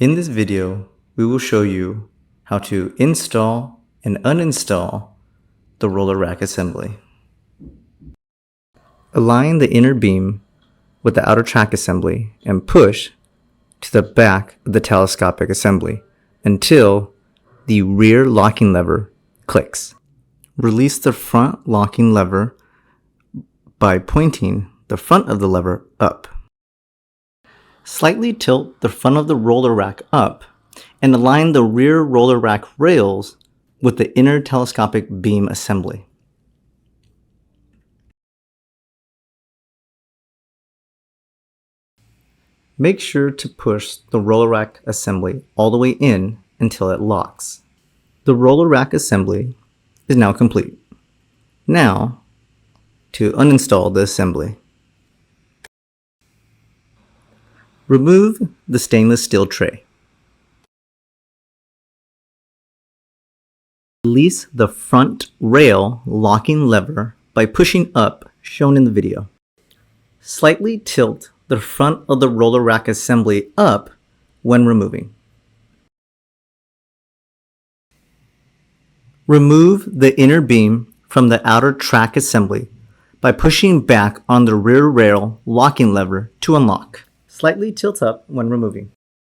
In this video, we will show you how to install and uninstall the roller rack assembly. Align the inner beam with the outer track assembly and push to the back of the telescopic assembly until the rear locking lever clicks. Release the front locking lever by pointing the front of the lever up. Slightly tilt the front of the roller rack up and align the rear roller rack rails with the inner telescopic beam assembly. Make sure to push the roller rack assembly all the way in until it locks. The roller rack assembly is now complete. Now, to uninstall the assembly. Remove the stainless steel tray. Release the front rail locking lever by pushing up, shown in the video. Slightly tilt the front of the roller rack assembly up when removing. Remove the inner beam from the outer track assembly by pushing back on the rear rail locking lever to unlock. Slightly tilt up when removing.